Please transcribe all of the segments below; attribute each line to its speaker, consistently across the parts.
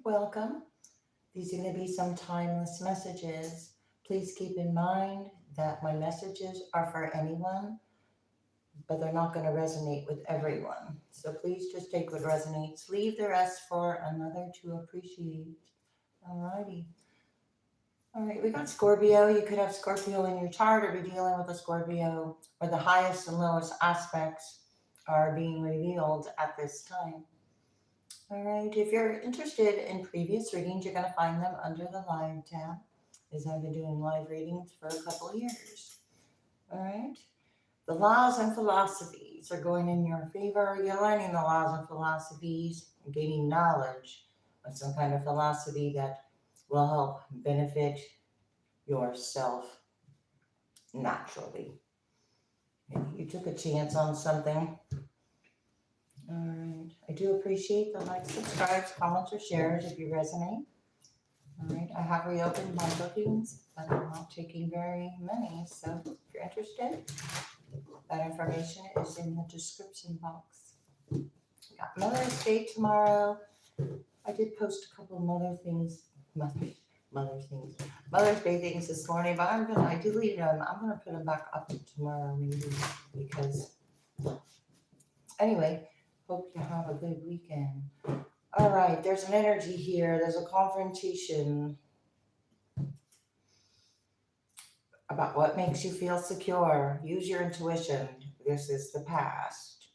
Speaker 1: Welcome. These are going to be some timeless messages. Please keep in mind that my messages are for anyone, but they're not going to resonate with everyone. So please just take what resonates, leave the rest for another to appreciate. Alrighty. All right, we got Scorpio. You could have Scorpio in your chart or be dealing with a Scorpio where the highest and lowest aspects are being revealed at this time. All right, if you're interested in previous readings, you're going to find them under the live tab, as I've been doing live readings for a couple of years. All right, the laws and philosophies are going in your favor. You're learning the laws and philosophies, gaining knowledge of some kind of philosophy that will help benefit yourself naturally. Maybe you took a chance on something. All right. I do appreciate the likes, subscribes, comments, or shares if you resonate. All right. I have reopened my bookings, but I'm not taking very many. So if you're interested, that information is in the description box. We got Mother's Day tomorrow. I did post a couple of Mother's Day things this morning, but I deleted them. I'm gonna put them back up tomorrow maybe because anyway, hope you have a good weekend. All right, there's an energy here. There's a confrontation about what makes you feel secure. Use your intuition. This is the past.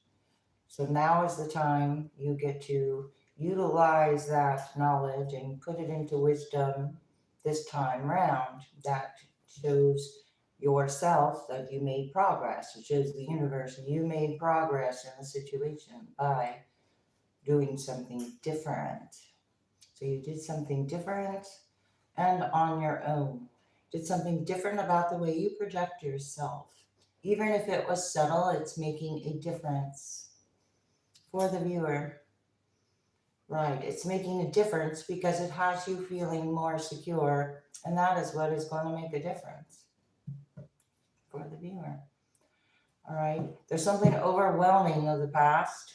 Speaker 1: So now is the time you get to utilize that knowledge and put it into wisdom this time round. That shows yourself that you made progress. It shows the universe you made progress in the situation by doing something different. So you did something different and on your own. Did something different about the way you project yourself. Even if it was subtle, it's making a difference for the viewer. Right, it's making a difference because it has you feeling more secure, and that is what is going to make a difference for the viewer. All right, there's something overwhelming of the past.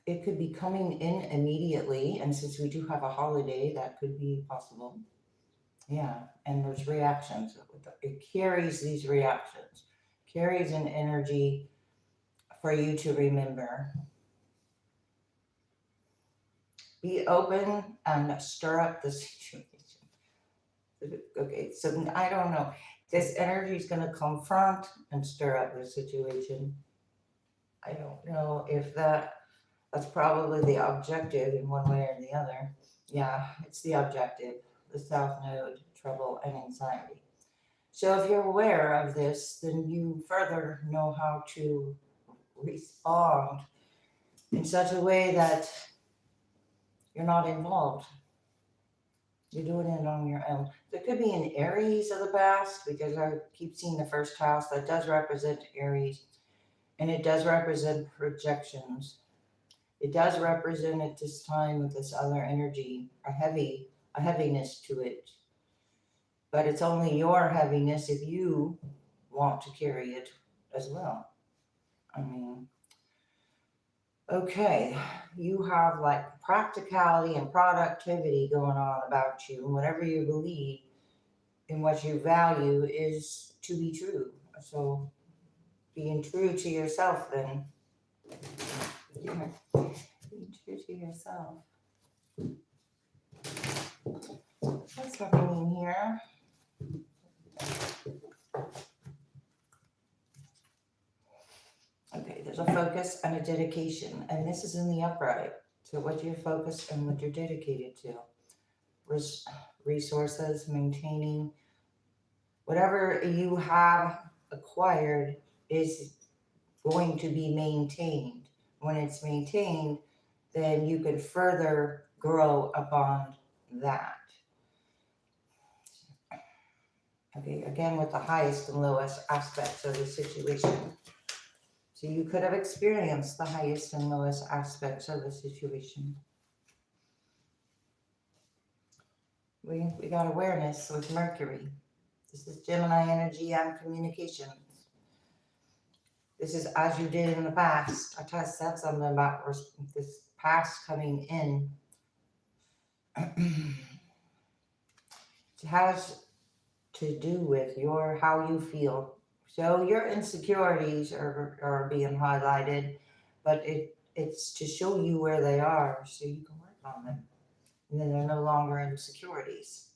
Speaker 1: It could be coming in immediately, and since we do have a holiday, that could be possible. Yeah, and there's reactions. It carries these reactions, carries an energy for you to remember. Be open and stir up the situation. Okay, so I don't know. This energy is going to confront and stir up the situation. I don't know if that's probably the objective in one way or the other. Yeah, it's the objective, the South Node, trouble and anxiety. So if you're aware of this, then you further know how to respond in such a way that you're not involved. You're doing it on your own. There could be an Aries of the past because I keep seeing the first house that does represent Aries, and it does represent projections. It does represent at this time with this other energy, a heaviness to it. But it's only your heaviness if you want to carry it as well. I mean, okay, you have like practicality and productivity going on about you, and whatever you believe in what you value is to be true. So being true to yourself then. Yeah. Being true to yourself. What's happening here? Okay, there's a focus and a dedication, and this is in the upright. So what you're focused and what you're dedicated to. Resources, maintaining, whatever you have acquired is going to be maintained. When it's maintained, then you can further grow upon that. Okay, again with the highest and lowest aspects of the situation. So you could have experienced the highest and lowest aspects of the situation. We got awareness with Mercury. This is Gemini energy and communications. This is as you did in the past. I said something about this past coming in. It has to do with how you feel. So your insecurities are being highlighted, but it's to show you where they are so you can work on them. And then they're no longer insecurities.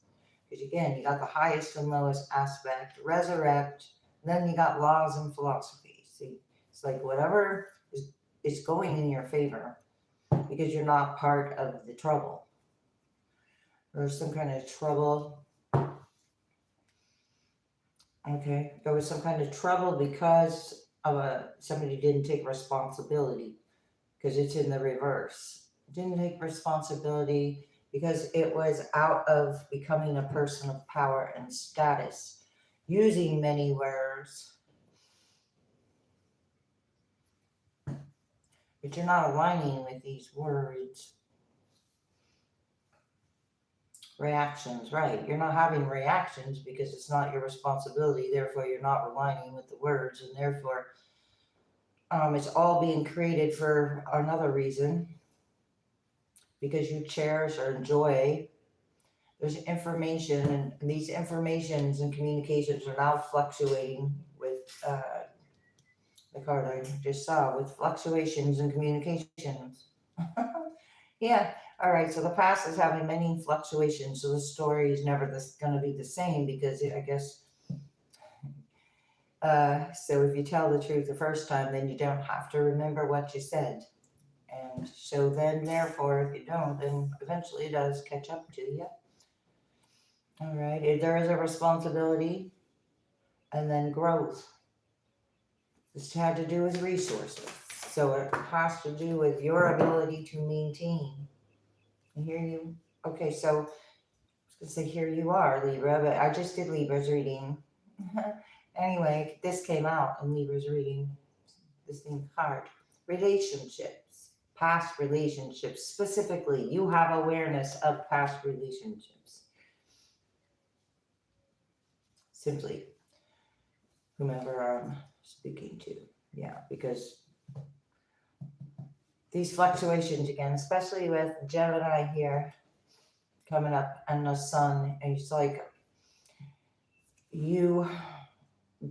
Speaker 1: Because again, you got the highest and lowest aspect, resurrect, then you got laws and philosophy. See, it's like whatever is going in your favor because you're not part of the trouble. There's some kind of trouble. Okay, there was some kind of trouble because of somebody didn't take responsibility because it's in the reverse. Didn't take responsibility because it was out of becoming a person of power and status, using many words, but you're not aligning with these words. Reactions, right? You're not having reactions because it's not your responsibility. Therefore, you're not aligning with the words, and therefore, it's all being created for another reason because you cherish or enjoy. There's information, and these informations and communications are now fluctuating with the card I just saw with fluctuations and communications. Yeah, all right. So the past is having many fluctuations, so the story is never going to be the same because I guess. So if you tell the truth the first time, then you don't have to remember what you said. And so then, therefore, if you don't, then eventually it does catch up to you. All right. If there is a responsibility and then growth. This had to do with resources. So it has to do with your ability to maintain. And here you, okay, so I was going to say, here you are, Libra, but I just did Libra's reading. Anyway, this came out in Libra's reading, this thing card. Relationships, past relationships. Specifically, you have awareness of past relationships. Simply, whomever I'm speaking to. Yeah, because these fluctuations again, especially with Gemini here coming up and the sun, and it's like you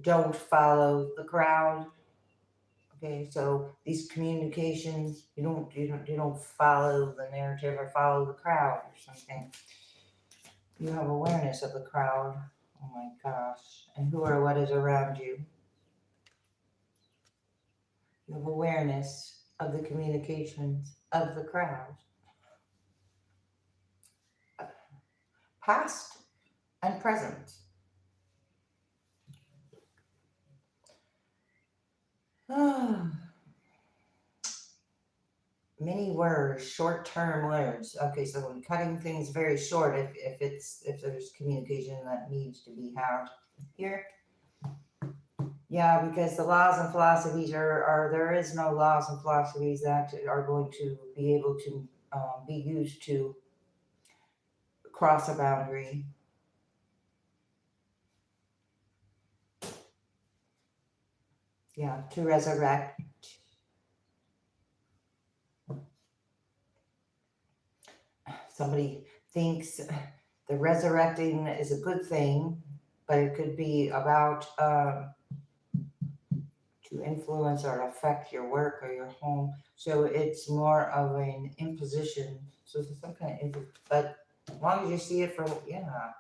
Speaker 1: don't follow the crowd. Okay, so these communications, you don't follow the narrative or follow the crowd or something. You have awareness of the crowd. Oh my gosh. And who or what is around you. You have awareness of the communications of the crowd. Past and present. Many words, short-term words. Okay, so when cutting things very short, if there's communication that needs to be had here. Yeah, because the laws and philosophies are there is no laws and philosophies that are going to be able to be used to cross a boundary. Yeah, to resurrect. Somebody thinks the resurrecting is a good thing, but it could be about to influence or affect your work or your home. So it's more of an imposition. So it's some kind of, but as long as you see it for, yeah,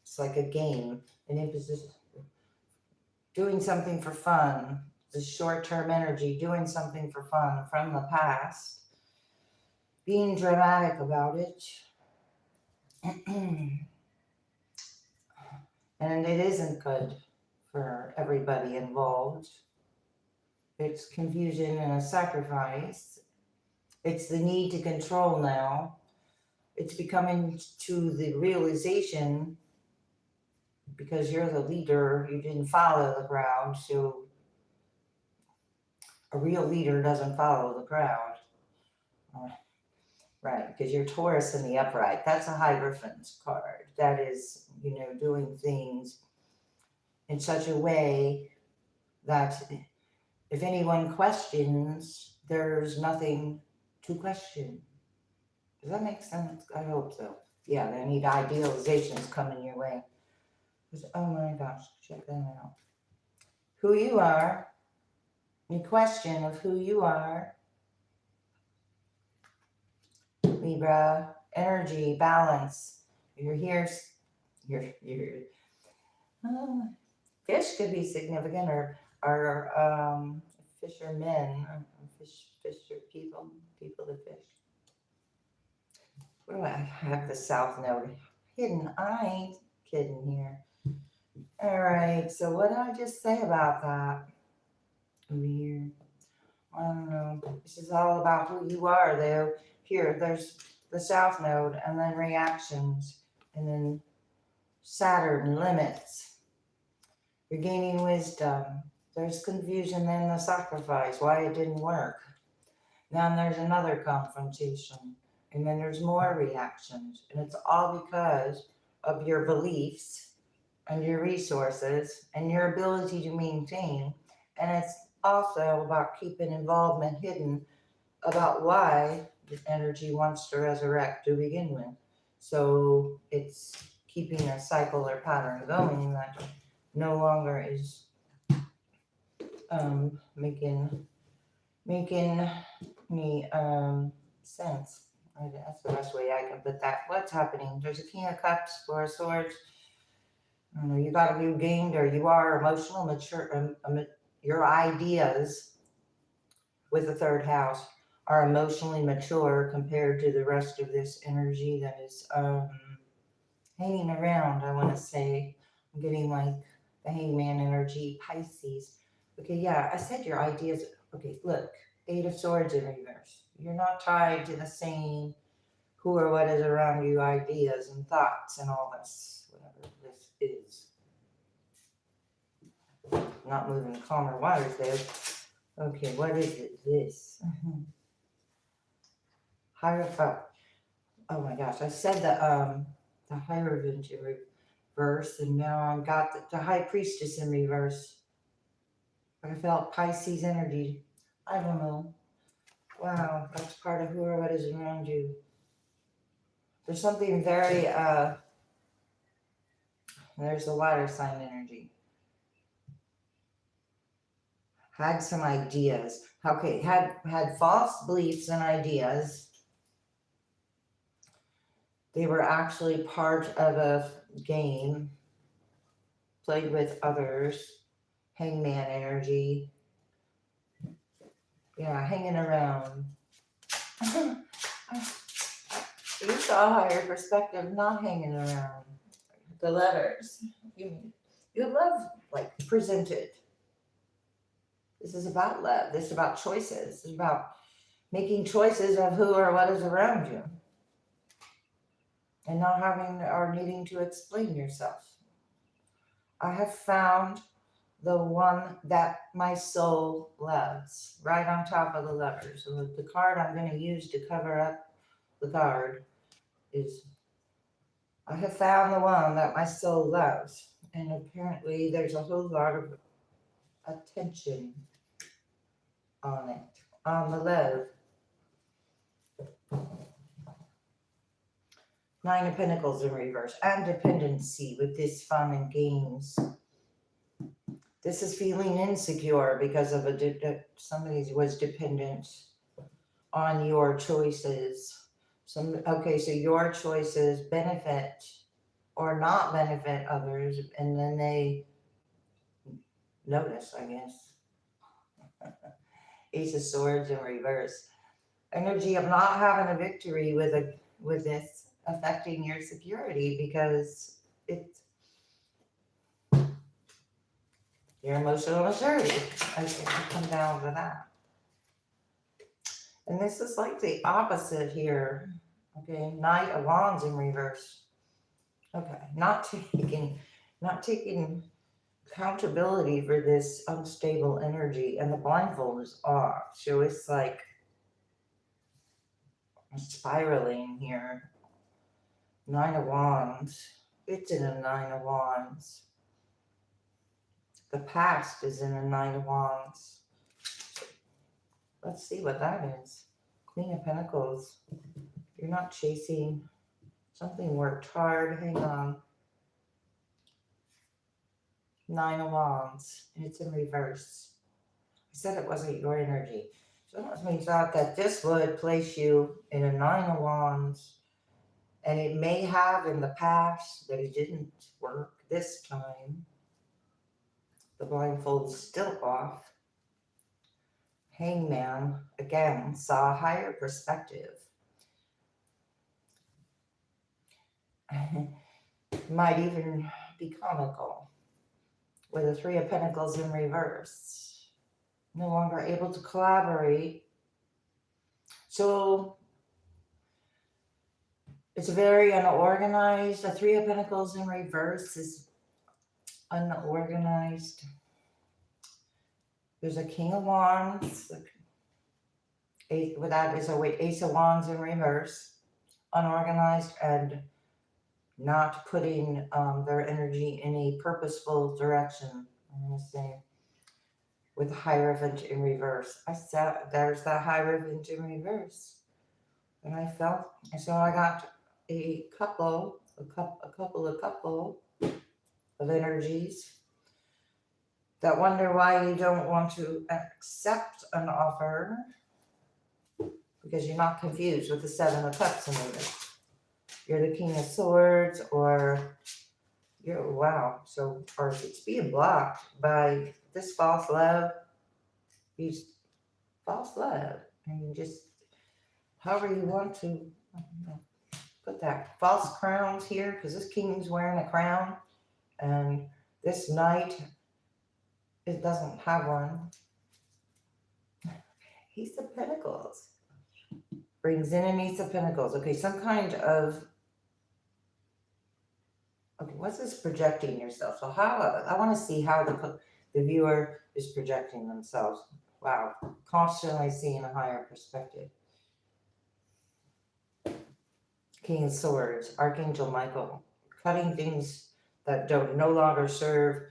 Speaker 1: it's like a game, an imposition. Doing something for fun, the short-term energy, doing something for fun from the past, being dramatic about it. And it isn't good for everybody involved. It's confusion and a sacrifice. It's the need to control now. It's becoming to the realization, because you're the leader, you didn't follow the crowd, so a real leader doesn't follow the crowd. Right, because you're Taurus in the upright. That's a Hierophant card. That is, doing things in such a way that if anyone questions, there's nothing to question. Does that make sense? I hope so. Yeah, they need idealizations coming your way. Oh my gosh, check that out. Who you are, the question of who you are, Libra, energy, balance. You're here, uh, fish could be significant, or fishermen, fisher people, people that fish. What do I have the south node hidden? I ain't kidding here. All right, so what did I just say about that? Over here. I don't know. This is all about who you are, though. Here, there's the south node, and then reactions, and then Saturn limits. You're gaining wisdom. There's confusion, then the sacrifice, why it didn't work. Then there's another confrontation, and then there's more reactions, and it's all because of your beliefs and your resources and your ability to maintain. And it's also about keeping involvement hidden about why this energy wants to resurrect to begin with. So it's keeping a cycle or pattern going that no longer is making me sense. That's the best way I can put that. What's happening? There's a King of Cups, Four of Swords. I don't know, you got to be gained, or you are emotional, mature. Your ideas with the third house are emotionally mature compared to the rest of this energy that is hanging around. I want to say, I'm getting like the Hangman energy, Pisces. Okay, yeah, I said your ideas. Okay, look, Eight of Swords in reverse. You're not tied to the same who or what is around you ideas and thoughts and all this, whatever this is. Not moving calmer waters there. Okay, what is it? This. Hierophant. Oh my gosh, I said the Hierophant in reverse, and now I've got the High Priestess in reverse. But I felt Pisces energy. I don't know. Wow, that's part of who or what is around you. There's something very there's the water sign energy. Had some ideas. Okay, had false beliefs and ideas. They were actually part of a game, played with others, Hangman energy. Yeah, hanging around. You saw higher perspective, not hanging around. The letters. You love, like, presented. This is about love. This is about choices. This is about making choices of who or what is around you. And not having or needing to explain yourself. I have found the one that my soul loves, right on top of the letters. So the card I'm going to use to cover up the card is, I have found the one that my soul loves. And apparently there's a whole lot of attention on it, on the love. Nine of Pentacles in reverse, and dependency with this fun and games. This is feeling insecure because of somebody was dependent on your choices. Okay, so your choices benefit or not benefit others, and then they notice, I guess. Ace of Swords in reverse. Energy of not having a victory with this affecting your security, because it's your emotional maturity. Okay, I'll come down to that. And this is like the opposite here. Okay, Knight of Wands in reverse. Okay, not taking accountability for this unstable energy, and the blindfold is off. So it's like spiraling here. Nine of Wands. It's in a Nine of Wands. The past is in a Nine of Wands. Let's see what that is. Queen of Pentacles. You're not chasing. Something worked hard. Hang on. 9 of Wands. And it's in reverse. I said it wasn't your energy. So it must mean thought that this would place you in a 9 of Wands. And it may have in the past, but it didn't work this time. The blindfold's still off. Hangman, again, saw a higher perspective. Might even be comical. With the 3 of Pentacles in reverse. No longer able to collaborate. So it's very unorganized. The 3 of Pentacles in reverse is unorganized. There's a King of Wands. With that is a Ace of Wands in reverse. Unorganized and not putting their energy in a purposeful direction. I'm going to say with Hierophant in reverse. I said there's that Hierophant in reverse. And I felt, and so I got a couple of energies that wonder why you don't want to accept an offer because you're not confused with the 7 of Cups in reverse. You're the King of Swords, or you're, wow, so, or it's being blocked by this false love. He's false love. And you just, however you want to put that. False crowns here, because this king's wearing a crown, and this knight, it doesn't have one. Ace of Pentacles. Brings in an Ace of Pentacles. Okay, some kind of, okay, what's this projecting yourself? So how, I want to see how the viewer is projecting themselves. Wow, constantly seeing a higher perspective. King of Swords, Archangel Michael, cutting things that don't no longer serve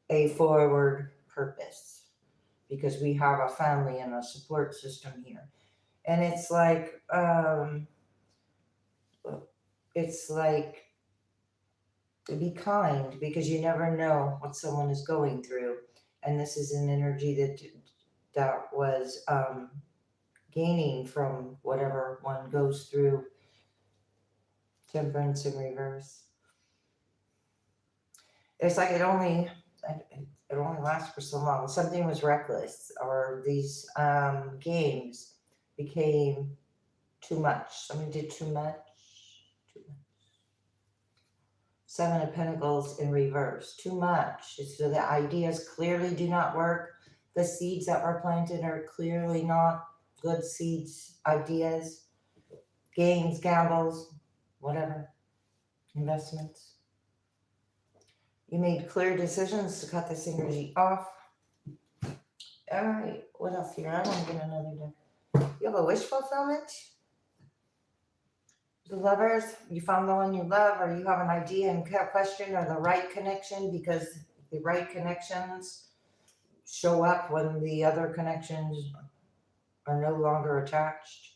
Speaker 1: a forward purpose, because we have a family and a support system here. And it's like be kind, because you never know what someone is going through. And this is an energy that was gaining from whatever one goes through. Temperance in reverse. It's like it only lasts for so long. Something was reckless, or these games became too much. Something did too much. 7 of Pentacles in reverse. Too much. So the ideas clearly do not work. The seeds that were planted are clearly not good seeds, ideas, games, gambles, whatever, investments. You made clear decisions to cut this energy off. All right, what else here? I want to get another deck. You have a wish fulfillment? The Lovers, you found the one you love, or you have an idea and question, or the right connection, because the right connections show up when the other connections are no longer attached,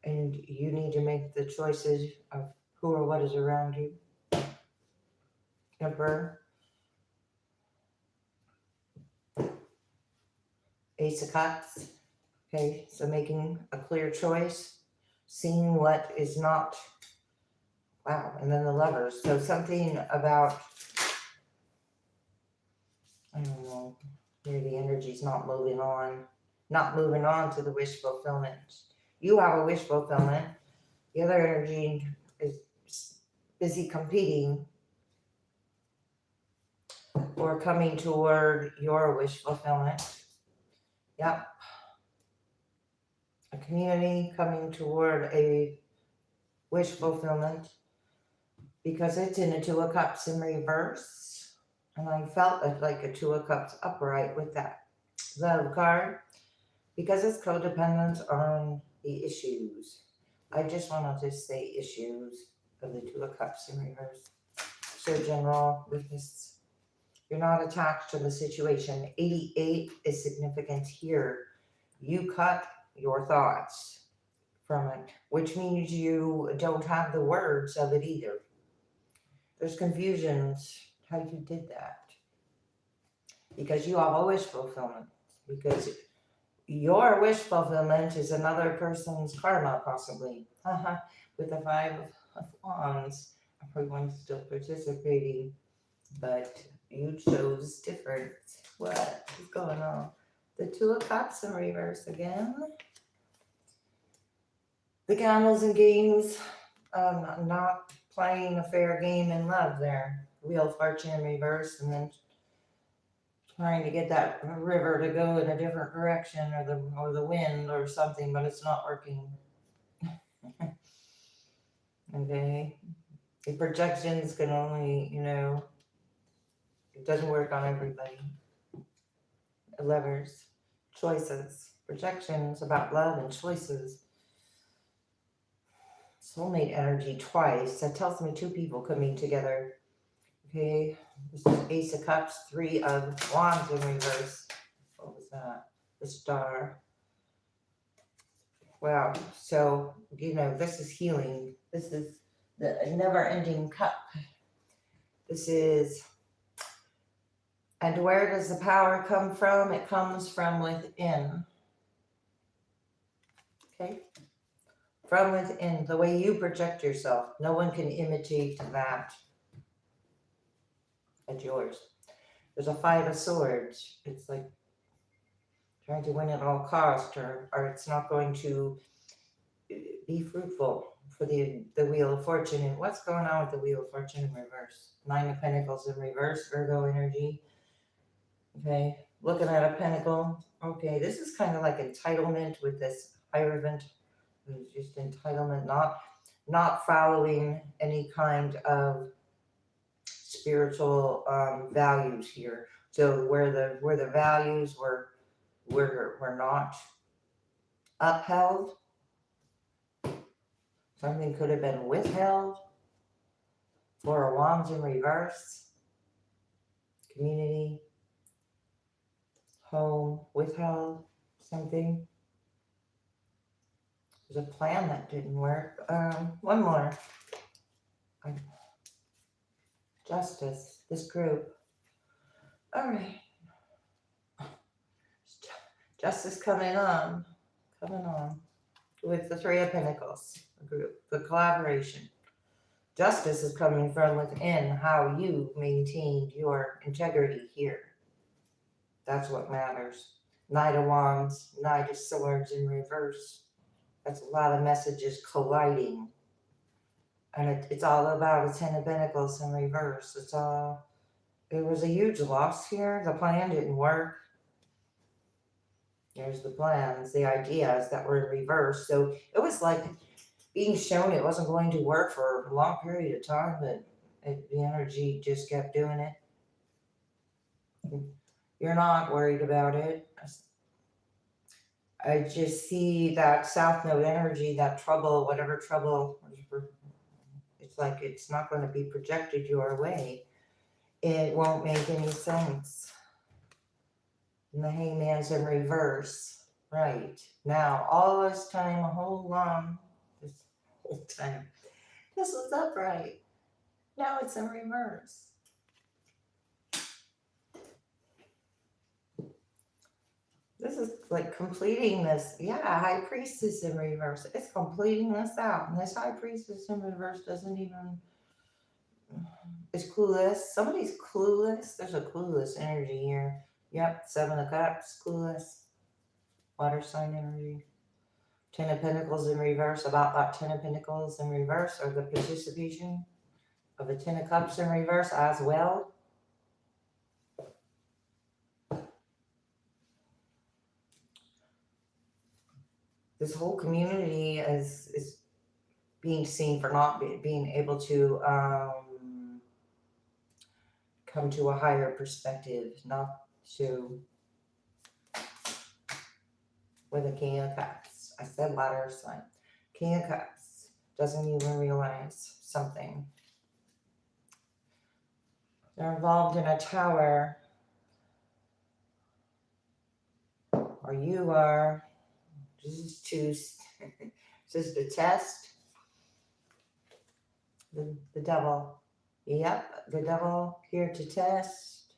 Speaker 1: and you need to make the choices of who or what is around you. Emperor. Ace of Cups. Okay, so making a clear choice, seeing what is not, wow, and then the Lovers. So something about, I don't know, maybe the energy's not moving on to the wish fulfillment. You have a wish fulfillment. The other energy is busy competing or coming toward your wish fulfillment. Yep. A community coming toward a wish fulfillment, because it's in a 2 of Cups in reverse. And I felt it like a 2 of Cups upright with that Love card, because it's codependent on the issues. I just wanted to say issues of the 2 of Cups in reverse. So general with this, you're not attached to the situation. 88 is significant here. You cut your thoughts from it, which means you don't have the words of it either. There's confusions how you did that. Because you have a wish fulfillment. Because your wish fulfillment is another person's karma, possibly. With the Five of Wands, everyone's still participating, but you chose different. What is going on? The Two of Cups in reverse again. The gambles and games, not playing a fair game in love there. Wheel of Fortune in reverse, and then trying to get that river to go in a different direction, or the wind or something, but it's not working. Okay, the projections can only, it doesn't work on everybody. Lovers, choices, projections about love and choices. Soulmate energy twice. That tells me two people coming together. Okay, this is Ace of Cups, Three of Wands in reverse. What was that? The Star. Wow. So, this is healing. This is the never-ending cup. This is, and where does the power come from? It comes from within. Okay? From within, the way you project yourself. No one can imitate that. It's yours. There's a Five of Swords. It's like trying to win at all cost, or it's not going to be fruitful for the Wheel of Fortune. And what's going on with the Wheel of Fortune in reverse? Nine of Pentacles in reverse, Virgo energy. Okay, looking at a pentacle. Okay, this is kind of like entitlement with this Hierophant. It's just entitlement, not following any kind of spiritual values here. So where the values were not upheld, something could have been withheld. Four of Wands in reverse. Community, home, withheld something. There's a plan that didn't work. One more. Justice, this group. All right. Justice coming on with the Three of Pentacles, the group, the collaboration. Justice is coming from within, how you maintained your integrity here. That's what matters. Knight of Wands, Knight of Swords in reverse. That's a lot of messages colliding. And it's all about a Ten of Pentacles in reverse. It was a huge loss here. The plan didn't work. There's the plans, the ideas that were in reverse. So it was like being shown it wasn't going to work for a long period of time, but the energy just kept doing it. You're not worried about it. I just see that South Node energy, that trouble, whatever trouble, it's like it's not going to be projected your way. It won't make any sense. And the Hangman's in reverse. Right. Now, all this time, this whole time, this was upright. Now it's in reverse. This is like completing this. Yeah, High Priestess in reverse. It's completing this out. And this High Priestess in reverse doesn't even, is clueless. Somebody's clueless. There's a clueless energy here. Yep, Seven of Cups, clueless. Water sign energy. Ten of Pentacles in reverse. About that Ten of Pentacles in reverse, or the participation of the Ten of Cups in reverse as well. This whole community is being seen for not being able to come to a higher perspective, not to, with a King of Cups. I said water sign. King of Cups doesn't even realize something. They're involved in a tower, or you are. This is two says to test the devil. Yep, the devil here to test.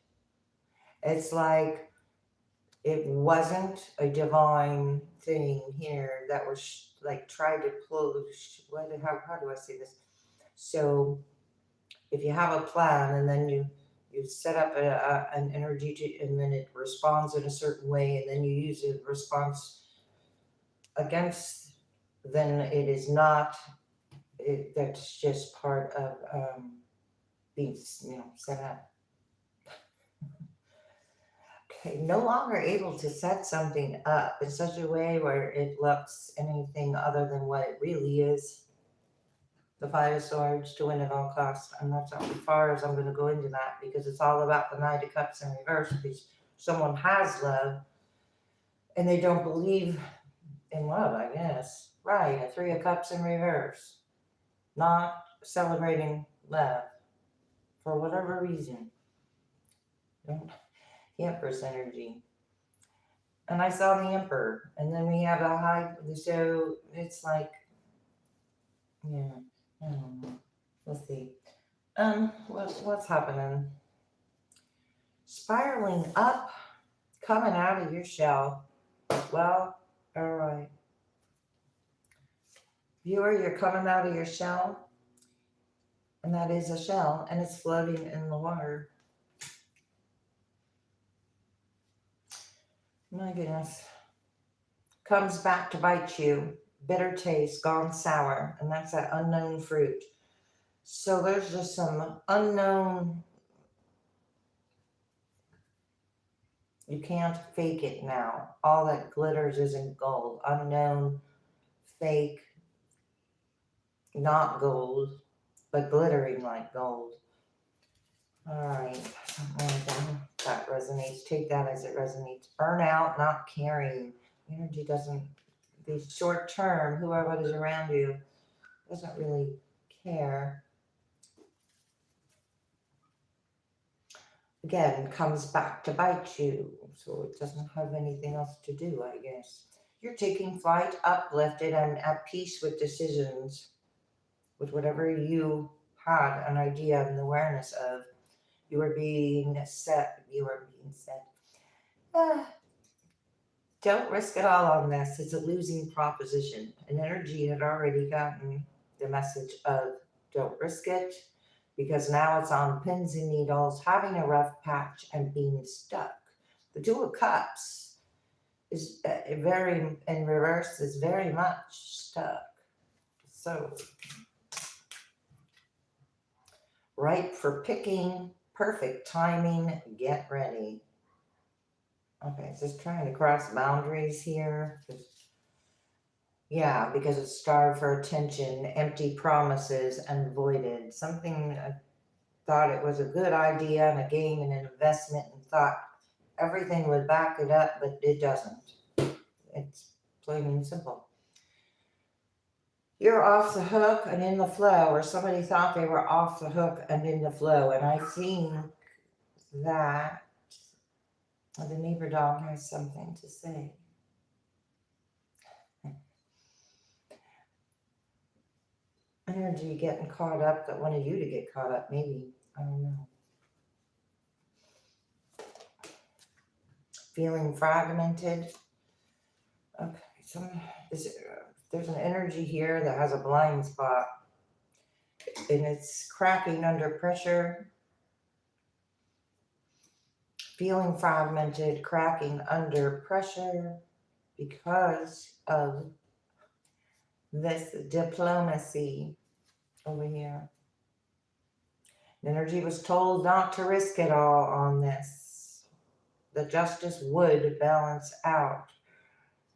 Speaker 1: It's like it wasn't a divine thing here that was like tried to close. How do I say this? So if you have a plan and then you set up an energy to, and then it responds in a certain way, and then you use a response against, then it is not. That's just part of being, set up. Okay, no longer able to set something up in such a way where it looks anything other than what it really is. The Five of Swords, to win at all costs. And that's as far as I'm going to go into that, because it's all about the Knight of Cups in reverse. Because someone has love and they don't believe in love, I guess. Right, a Three of Cups in reverse. Not celebrating love for whatever reason. The Empress energy. And I saw the Emperor. And then we have a high, so it's like, yeah, I don't know. Let's see. What's happening? Spiraling up, coming out of your shell. Well, all right. Viewer, you're coming out of your shell, and that is a shell, and it's floating in the water. My goodness. Comes back to bite you. Bitter taste, gone sour, and that's that unknown fruit. So there's just some unknown. You can't fake it now. All that glitters isn't gold. Unknown, fake, not gold, but glittering like gold. All right, something like that resonates. Take that as it resonates. Burnout, not caring. Energy doesn't be short term. Whoever is around you doesn't really care. Again, comes back to bite you, so it doesn't have anything else to do, I guess. You're taking flight, uplifted, and at peace with decisions, with whatever you had an idea and awareness of. You were being set. Don't risk it all on this. It's a losing proposition. And energy had already gotten the message of don't risk it, because now it's on pins and needles, having a rough patch and being stuck. The Two of Cups is very, in reverse, is very much stuck. So, ripe for picking, perfect timing, get ready. Okay, just trying to cross boundaries here. Yeah, because it's starved for attention, empty promises, and voided. Something I thought it was a good idea and a game and an investment, and thought everything would back it up, but it doesn't. It's plain and simple. You're off the hook and in the flow, or somebody thought they were off the hook and in the flow. And I think that the neighbor dog has something to say. Energy getting caught up that wanted you to get caught up, maybe. I don't know. Feeling fragmented. Okay, there's an energy here that has a blind spot, and it's cracking under pressure. Feeling fragmented, cracking under pressure because of this diplomacy over here. Energy was told not to risk it all on this. The justice would balance out,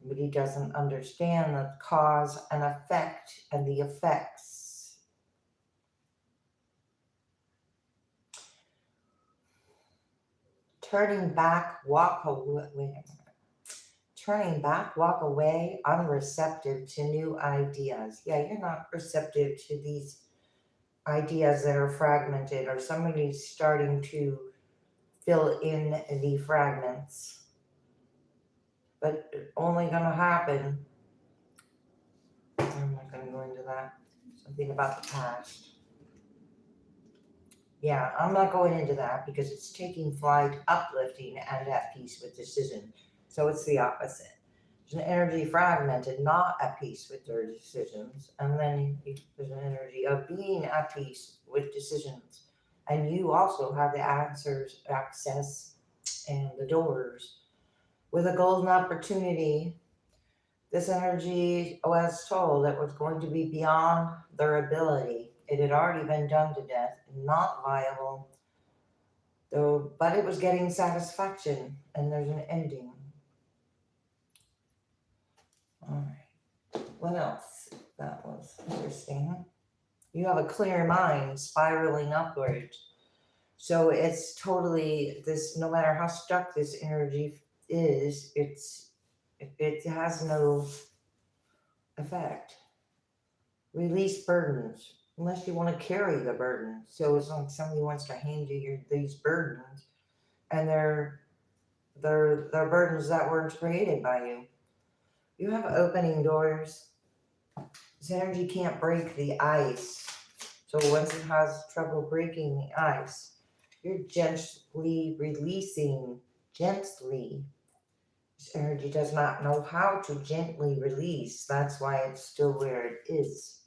Speaker 1: but he doesn't understand the cause and effect and the effects. Turning back, walk away. Turning back, walk away, unreceptive to new ideas. Yeah, you're not receptive to these ideas that are fragmented, or somebody's starting to fill in the fragments. But only going to happen I'm not going to go into that. Something about the past. Yeah, I'm not going into that because it's taking flight, uplifting, and at peace with decision. So it's the opposite. There's an energy fragmented, not at peace with their decisions. And then there's an energy of being at peace with decisions. And you also have the answers, access, and the doors with a golden opportunity. This energy was told it was going to be beyond their ability. It had already been done to death, not viable, though, but it was getting satisfaction, and there's an ending. All right. What else? That was interesting. You have a clear mind spiraling upwards. So it's totally this, no matter how stuck this energy is, it has no effect. Release burdens, unless you want to carry the burden. So it's like somebody wants to hand you these burdens, and they're burdens that weren't created by you. You have opening doors. This energy can't break the ice. So once it has trouble breaking the ice, you're gently releasing, gently. This energy does not know how to gently release. That's why it's still where it is.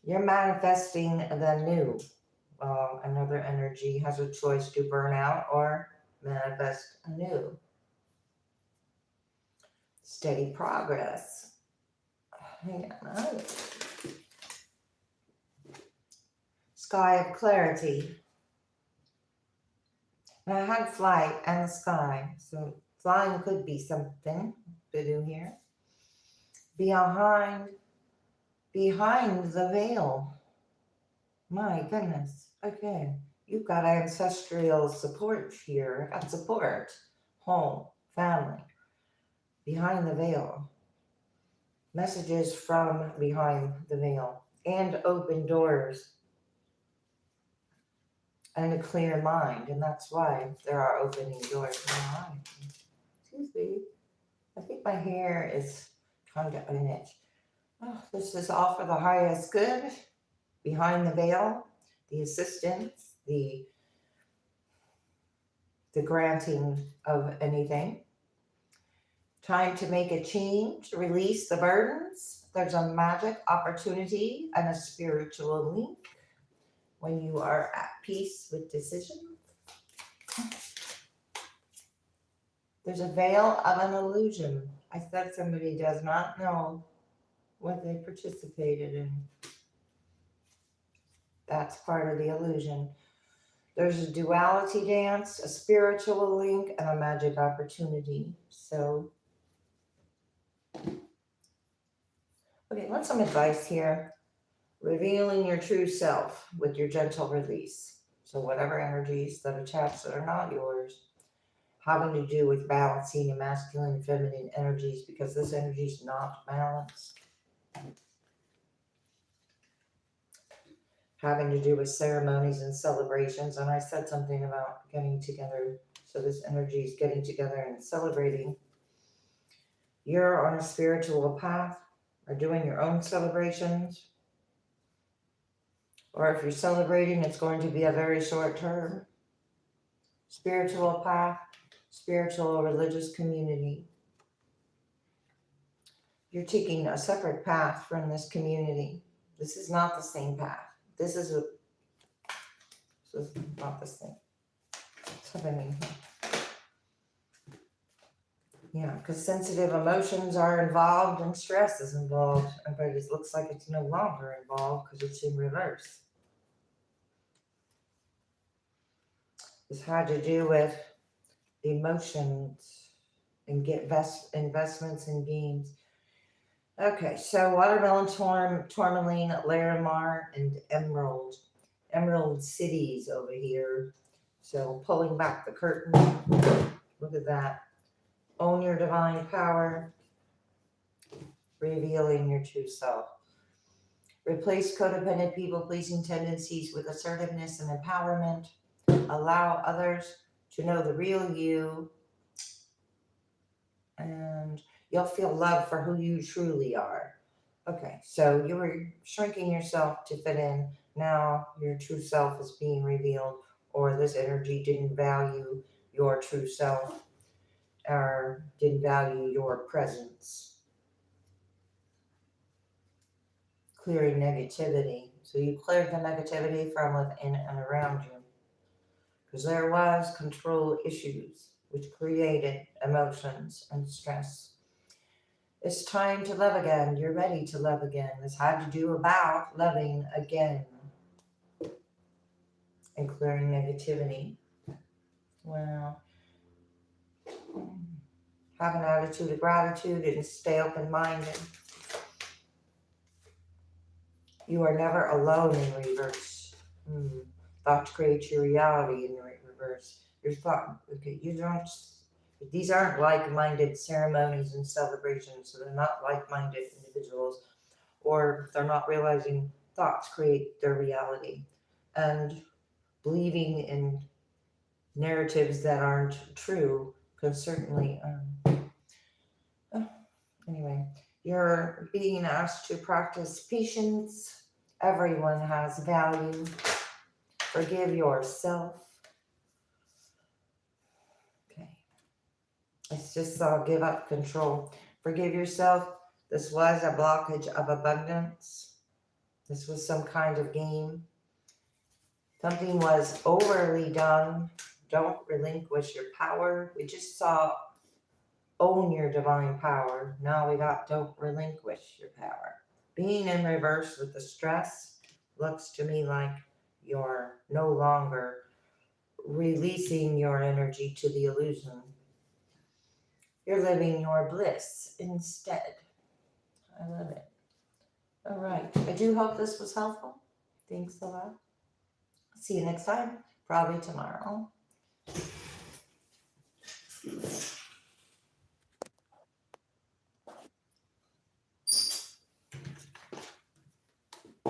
Speaker 1: You're manifesting the new. Another energy has a choice to burn out or manifest anew. Steady progress. Yeah, sky of clarity. And I had flight and the sky. So flying could be something to do here. Behind the veil. My goodness. Okay. You've got ancestral support here. Got support. Home. Family. Behind the veil. Messages from behind the veil. And open doors. And a clear mind. And that's why there are opening doors in my mind. Excuse me. I think my hair is trying to own it. Oh, this is all for the highest good. Behind the veil, the assistance, the granting of anything. Time to make a change, release the burdens. There's a magic opportunity and a spiritual link when you are at peace with decisions. There's a veil of an illusion. I said somebody does not know what they participated in. That's part of the illusion. There's a duality dance, a spiritual link, and a magic opportunity. So, okay, want some advice here. Revealing your true self with your gentle release. So whatever energies that attach that are not yours, having to do with balancing your masculine and feminine energies, because this energy is not balanced. Having to do with ceremonies and celebrations. And I said something about getting together. So this energy is getting together and celebrating. You're on a spiritual path or doing your own celebrations. Or if you're celebrating, it's going to be a very short term. Spiritual path, spiritual religious community. You're taking a separate path from this community. This is not the same path. This is not the same. That's what I mean. Yeah, because sensitive emotions are involved and stress is involved, but it looks like it's no longer involved because it's in reverse. This had to do with emotions and get investments in gains. Okay, so watermelon, tourmaline, Larimar, and emerald cities over here. So pulling back the curtain, look at that. Own your divine power, revealing your true self. Replace codependent people-pleasing tendencies with assertiveness and empowerment. Allow others to know the real you, and you'll feel love for who you truly are. Okay, so you were shrinking yourself to fit in. Now your true self is being revealed, or this energy didn't value your true self or didn't value your presence. Clearing negativity. So you cleared the negativity from within and around you. Because there was control issues which created emotions and stress. It's time to love again. You're ready to love again. This had to do about loving again and clearing negativity. Well, have an attitude of gratitude and stay open-minded. You are never alone in reverse. Thoughts create your reality in reverse. Your thought, okay, you don't, these aren't like-minded ceremonies and celebrations, so they're not like-minded individuals, or they're not realizing thoughts create their reality. And believing in narratives that aren't true can certainly, anyway, you're being asked to practice patience. Everyone has value. Forgive yourself. Okay. It's just give up control. Forgive yourself. This was a blockage of abundance. This was some kind of game. Something was overly done. Don't relinquish your power. We just saw own your divine power. Now we got don't relinquish your power. Being in reverse with the stress looks to me like you're no longer releasing your energy to the illusion. You're living your bliss instead. I love it. All right. I do hope this was helpful. Thanks a lot. See you next time, probably tomorrow.